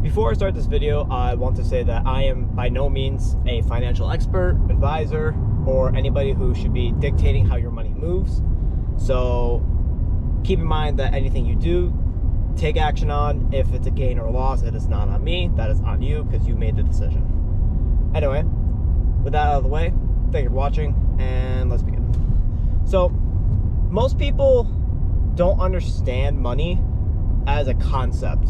Before I start this video, I want to say that I am by no means a financial expert, advisor, or anybody who should be dictating how your money moves. So keep in mind that anything you do, take action on. If it's a gain or a loss, it is not on me. That is on you because you made the decision. Anyway, with that out of the way, thank you for watching, and let's begin. So most people don't understand money as a concept.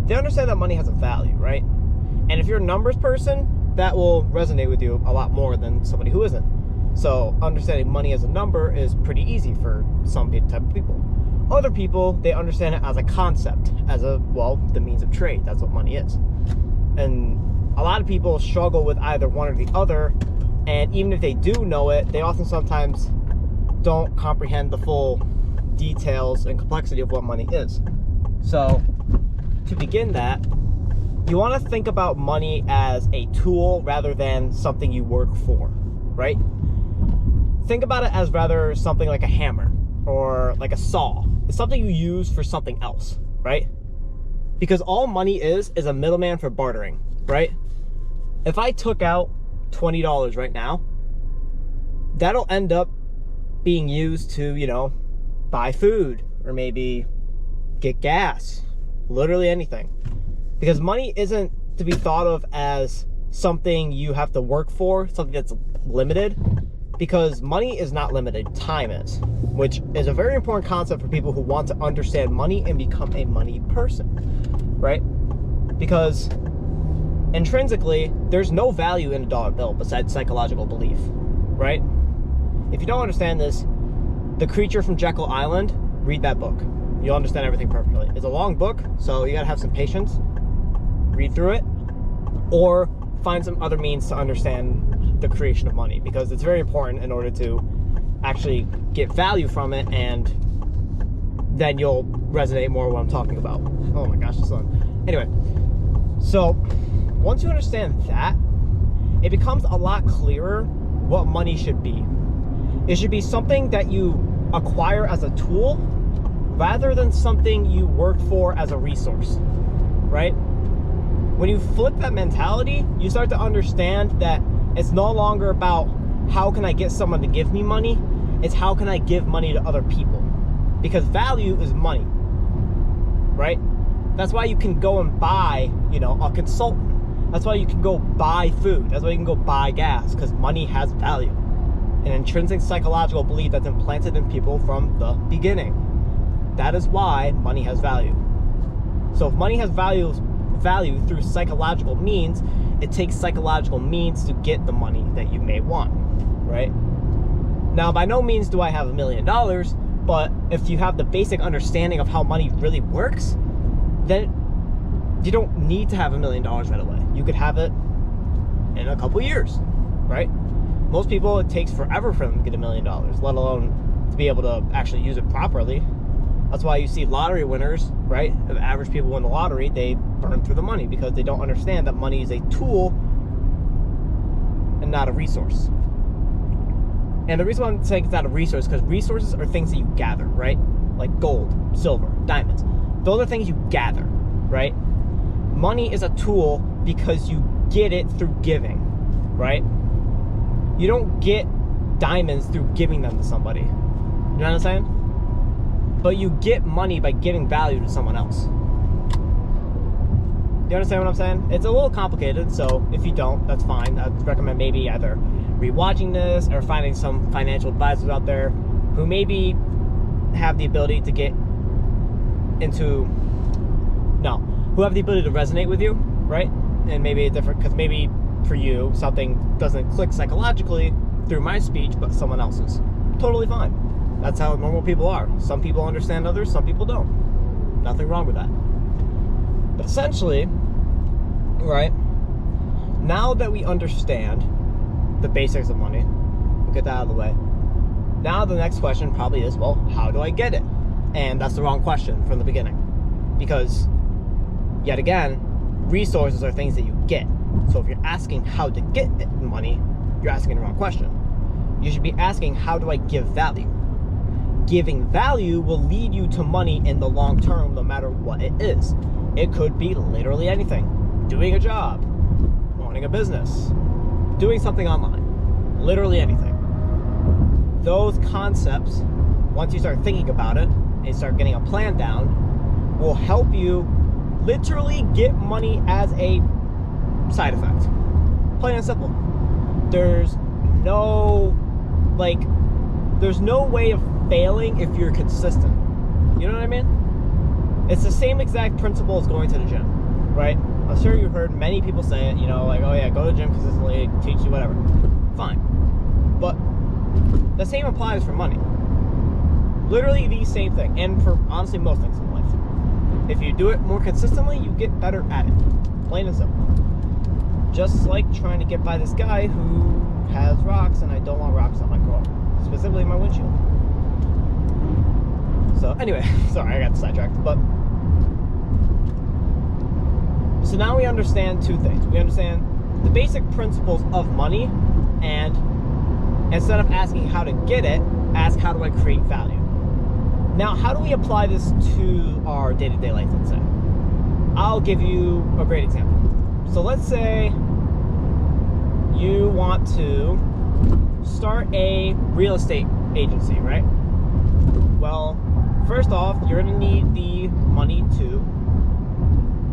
They understand that money has a value, right? And if you're a numbers person, that will resonate with you a lot more than somebody who isn't. So understanding money as a number is pretty easy for some type of people. Other people, they understand it as a concept, as the means of trade. That's what money is. And a lot of people struggle with either one or the other. And even if they do know it, they often sometimes don't comprehend the full details and complexity of what money is. So to begin that, you want to think about money as a tool rather than something you work for, right? Think about it as rather something like a hammer or like a saw. It's something you use for something else, right? Because all money is a middleman for bartering, right? If I took out $20 right now, that'll end up being used to, buy food or maybe get gas. Literally anything. Because money isn't to be thought of as something you have to work for, something that's limited, because money is not limited, time is, which is a very important concept for people who want to understand money and become a money person, right? Because intrinsically, there's no value in a dollar bill besides psychological belief, right? If you don't understand this, The Creature from Jekyll Island, read that book. You'll understand everything perfectly. It's a long book, so you gotta have some patience. Read through it, or find some other means to understand the creation of money, because it's very important in order to actually get value from it, and then you'll resonate more with what I'm talking about. Oh my gosh, the sun. Anyway, so once you understand that, it becomes a lot clearer what money should be. It should be something that you acquire as a tool rather than something you work for as a resource, right? When you flip that mentality, you start to understand that it's no longer about how can I get someone to give me money, it's how can I give money to other people. Because value is money, right? That's why you can go and buy, a consultant. That's why you can go buy food. That's why you can go buy gas, because money has value. An intrinsic psychological belief that's implanted in people from the beginning. That is why money has value. So if money has value through psychological means, it takes psychological means to get the money that you may want, right? Now, by no means do I have $1 million, but if you have the basic understanding of how money really works, then you don't need to have $1 million right away. You could have it in a couple years, right? Most people, it takes forever for them to get $1 million, let alone to be able to actually use it properly. That's why you see lottery winners, right? If average people win the lottery, they burn through the money because they don't understand that money is a tool and not a resource. And the reason why I'm saying it's not a resource, because resources are things that you gather, right? Like gold, silver, diamonds. Those are things you gather, right? Money is a tool because you get it through giving, right? You don't get diamonds through giving them to somebody. You know what I'm saying? But you get money by giving value to someone else. You understand what I'm saying? It's a little complicated, so if you don't, that's fine. I'd recommend maybe either rewatching this or finding some financial advisors out there who maybe have the ability to who have the ability to resonate with you, right? And maybe because maybe for you, something doesn't click psychologically through my speech, but someone else's. Totally fine. That's how normal people are. Some people understand others, some people don't. Nothing wrong with that. But essentially, right, now that we understand the basics of money, we'll get that out of the way. Now the next question probably is, well, how do I get it? And that's the wrong question from the beginning. Because, yet again, resources are things that you get. So if you're asking how to get money, you're asking the wrong question. You should be asking, how do I give value? Giving value will lead you to money in the long term, no matter what it is. It could be literally anything. Doing a job, owning a business, doing something online, literally anything. Those concepts, once you start thinking about it and you start getting a plan down, will help you literally get money as a side effect. Plain and simple. There's no way of failing if you're consistent. You know what I mean? It's the same exact principle as going to the gym, right? I'm sure you've heard many people say it, like, oh yeah, go to the gym consistently, teach you whatever. Fine. But the same applies for money. Literally the same thing. And for honestly most things in life. If you do it more consistently, you get better at it. Plain and simple. Just like trying to get by this guy who has rocks, and I don't want rocks on my car. Specifically my windshield. So anyway, sorry, I got sidetracked. But so now we understand two things. We understand the basic principles of money, and instead of asking how to get it, ask how do I create value. Now, how do we apply this to our day-to-day life, let's say? I'll give you a great example. So let's say you want to start a real estate agency, right? Well, first off, you're going to need the money to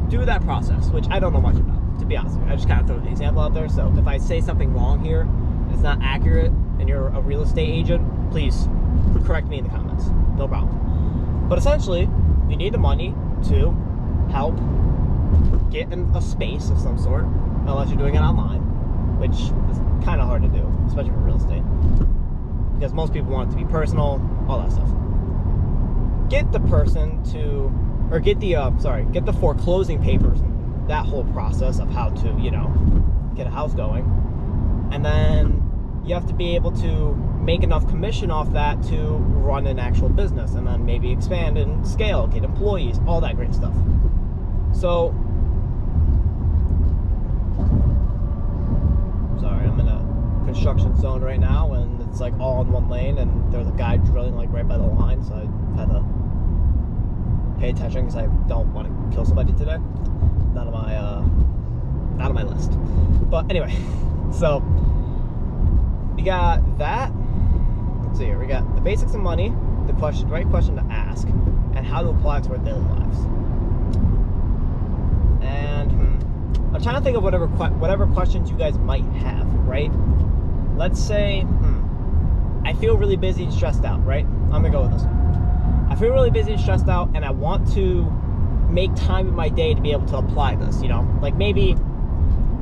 do that process, which I don't know much about, to be honest with you. I just kind of throw the example out there. So if I say something wrong here, it's not accurate, and you're a real estate agent, please correct me in the comments. No problem. But essentially, you need the money to help get in a space of some sort, unless you're doing it online, which is kind of hard to do, especially for real estate, because most people want it to be personal, all that stuff. Get the person to, or get the foreclosing papers, and that whole process of how to, get a house going. And then you have to be able to make enough commission off that to run an actual business, and then maybe expand and scale, get employees, all that great stuff. So, sorry, I'm in a construction zone right now, and it's like all in one lane, and there's a guy drilling like right by the line, so I had to pay attention because I don't want to kill somebody today. Not on my list. But anyway, so we got that. Let's see here. We got the basics of money, the right question to ask, and how to apply it to our daily lives. And I'm trying to think of whatever questions you guys might have, right? Let's say, I feel really busy and stressed out, right? I'm gonna go with this one. I feel really busy and stressed out, and I want to make time in my day to be able to apply this, like maybe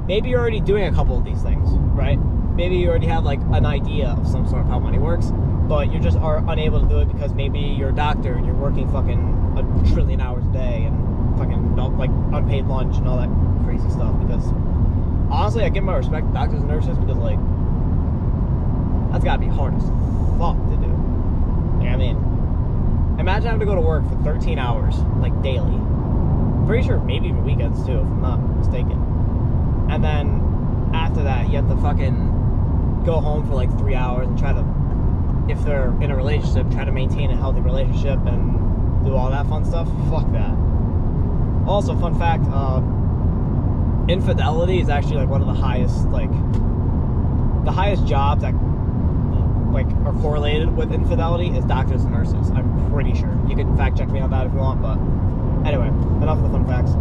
you're already doing a couple of these things, right? Maybe you already have like an idea of some sort of how money works, but you just are unable to do it because maybe you're a doctor and you're working fucking 1 trillion hours a day and fucking like unpaid lunch and all that crazy stuff. Because honestly, I give my respect to doctors and nurses, because like that's gotta be hard as fuck to do. Like, I mean, imagine having to go to work for 13 hours like daily. I'm pretty sure maybe even weekends too, if I'm not mistaken. And then after that, you have to fucking go home for like 3 hours and try to, if they're in a relationship, try to maintain a healthy relationship and do all that fun stuff. Fuck that. Also, fun fact, infidelity is actually like one of the highest jobs that like are correlated with infidelity is doctors and nurses. I'm pretty sure. You can fact check me on that if you want, but anyway, enough of the fun facts.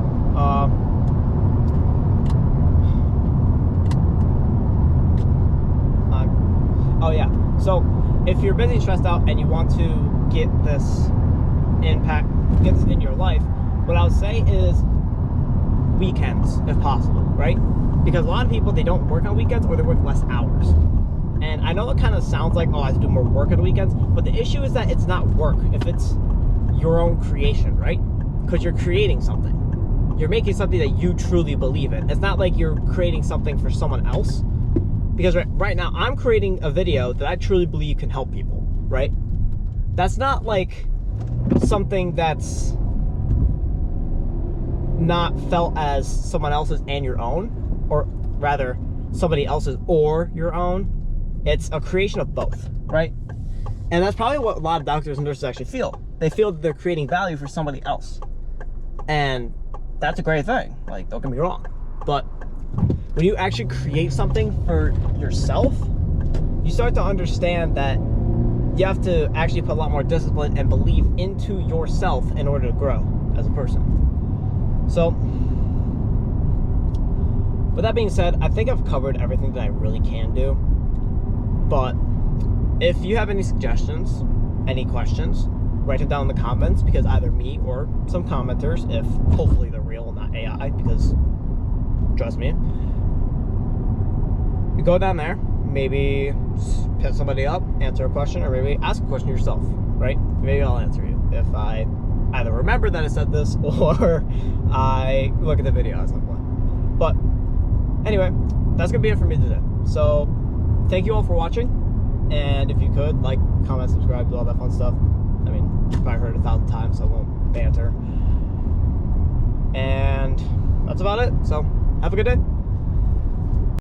Oh yeah, so if you're busy and stressed out and you want to get this in your life, what I would say is weekends, if possible, right? Because a lot of people, they don't work on weekends, or they work less hours. And I know it kind of sounds like, oh, I have to do more work on the weekends, but the issue is that it's not work if it's your own creation, right? Because you're creating something. You're making something that you truly believe in. It's not like you're creating something for someone else. Because right now, I'm creating a video that I truly believe can help people, right? That's not like something that's not felt as someone else's and your own, or rather, somebody else's or your own. It's a creation of both, right? And that's probably what a lot of doctors and nurses actually feel. They feel that they're creating value for somebody else. And that's a great thing. Like, don't get me wrong. But when you actually create something for yourself, you start to understand that you have to actually put a lot more discipline and belief into yourself in order to grow as a person. So, with that being said, I think I've covered everything that I really can do. But if you have any suggestions, any questions, write it down in the comments, because either me or some commenters, if hopefully they're real and not AI, because trust me, you go down there, maybe hit somebody up, answer a question, or maybe ask a question yourself, right? Maybe I'll answer you if I either remember that I said this or I look at the video at some point. But anyway, that's gonna be it for me today. So thank you all for watching, and if you could, like, comment, subscribe, do all that fun stuff. I mean, you've probably heard it 1,000 times, so I won't banter. And that's about it. So have a good day.